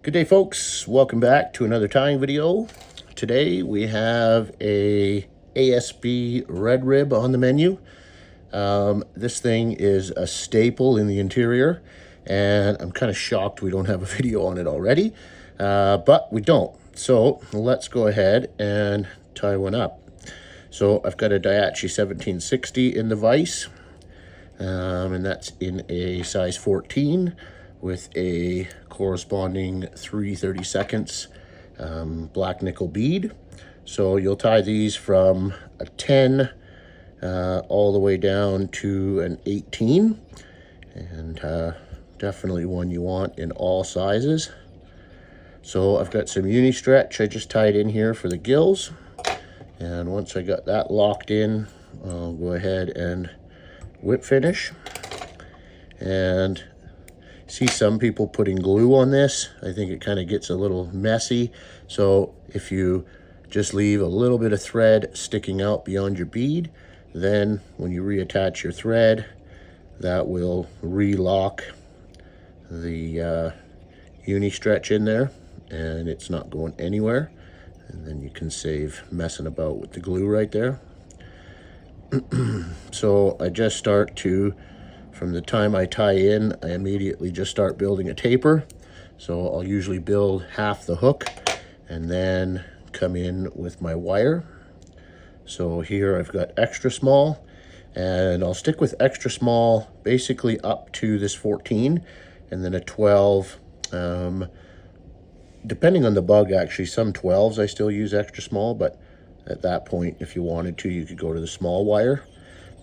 Good day, folks. Welcome back to another tying video. Today we have a ASB red rib on the menu. This thing is a staple in the interior, and I'm kind of shocked we don't have a video on it already, but we don't. So let's go ahead and tie one up. So I've got a Daihatchi 1760 in the vise, and that's in a size 14 with a corresponding 3/32 black nickel bead. So you'll tie these from a 10 all the way down to an 18, and definitely one you want in all sizes. So I've got some uni stretch I just tied in here for the gills, and once I got that locked in, I'll go ahead and whip finish. And see some people putting glue on this. I think it kind of gets a little messy. So if you just leave a little bit of thread sticking out beyond your bead, then when you reattach your thread, that will re-lock the uni stretch in there, and it's not going anywhere. And then you can save messing about with the glue right there. So I just start to, from the time I tie in, I immediately just start building a taper. So I'll usually build half the hook and then come in with my wire. So here I've got extra small, and I'll stick with extra small basically up to this 14, and then a 12. Depending on the bug, actually, some 12s I still use extra small, but at that point, if you wanted to, you could go to the small wire.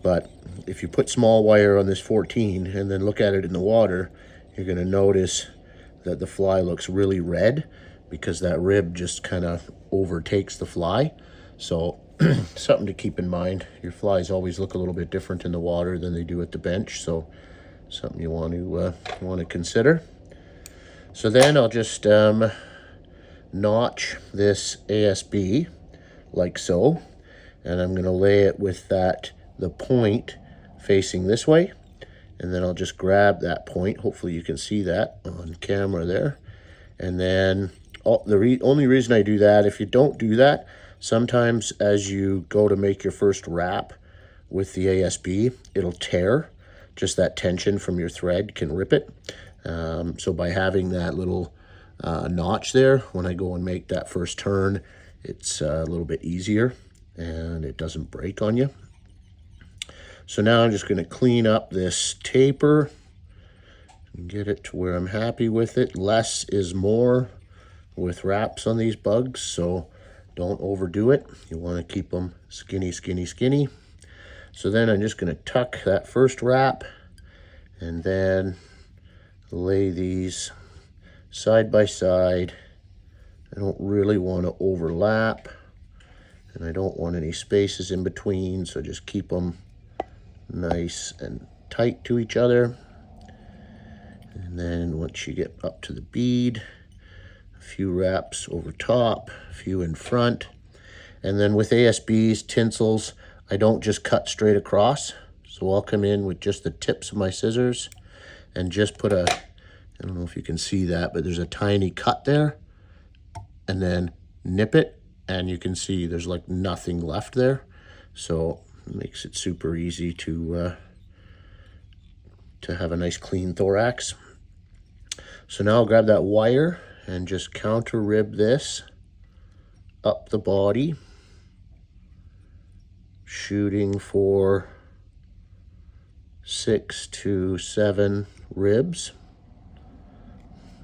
But if you put small wire on this 14 and then look at it in the water, you're going to notice that the fly looks really red because that rib just kind of overtakes the fly. So something to keep in mind. Your flies always look a little bit different in the water than they do at the bench, so something you want to consider. So then I'll just notch this ASB like so, and I'm going to lay it with the point facing this way, and then I'll just grab that point. Hopefully you can see that on camera there. And then only reason I do that, if you don't do that, sometimes as you go to make your first wrap with the ASB, it'll tear. Just that tension from your thread can rip it. So by having that little notch there, when I go and make that first turn, it's a little bit easier and it doesn't break on you. So now I'm just going to clean up this taper and get it to where I'm happy with it. Less is more with wraps on these bugs, so don't overdo it. You want to keep them skinny, skinny, skinny. So then I'm just going to tuck that first wrap and then lay these side by side. I don't really want to overlap, and I don't want any spaces in between, so just keep them nice and tight to each other. And then once you get up to the bead, a few wraps over top, a few in front. And then with ASBs, tinsels, I don't just cut straight across. So I'll come in with just the tips of my scissors and just put I don't know if you can see that, but there's a tiny cut there, and then nip it, and you can see there's like nothing left there. So it makes it super easy to have a nice clean thorax. So now I'll grab that wire and just counter rib this up the body, shooting for 6 to 7 ribs,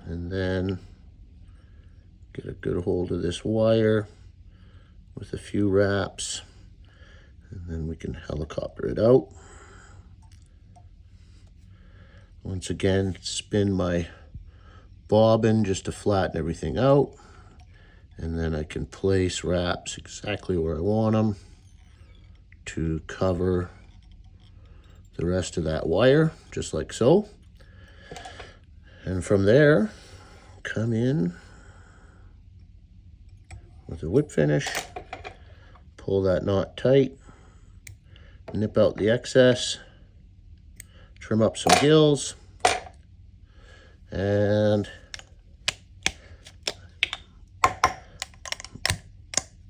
and then get a good hold of this wire with a few wraps, and then we can helicopter it out. Once again, spin my bobbin just to flatten everything out, and then I can place wraps exactly where I want them to cover the rest of that wire, just like so. And from there, come in with a whip finish, pull that knot tight, nip out the excess, trim up some gills, and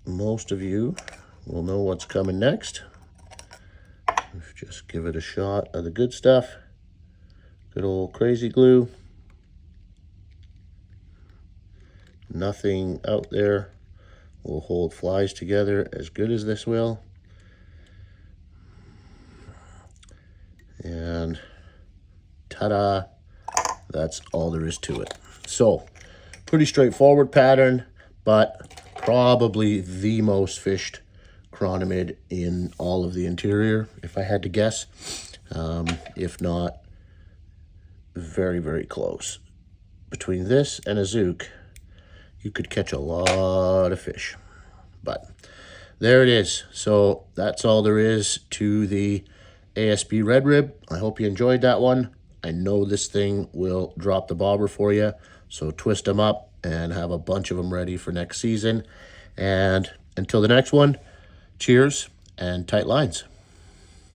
most of you will know what's coming next. Just give it a shot of the good stuff. Good old crazy glue. Nothing out there will hold flies together as good as this will. And ta-da, that's all there is to it. So, pretty straightforward pattern, but probably the most fished chironomid in all of the interior, if I had to guess. If not, very, very close. Between this and a zook, you could catch a lot of fish. But there it is. So that's all there is to the ASB red rib. I hope you enjoyed that one. I know this thing will drop the bobber for you. So twist them up and have a bunch of them ready for next season. And until the next one, cheers and tight lines.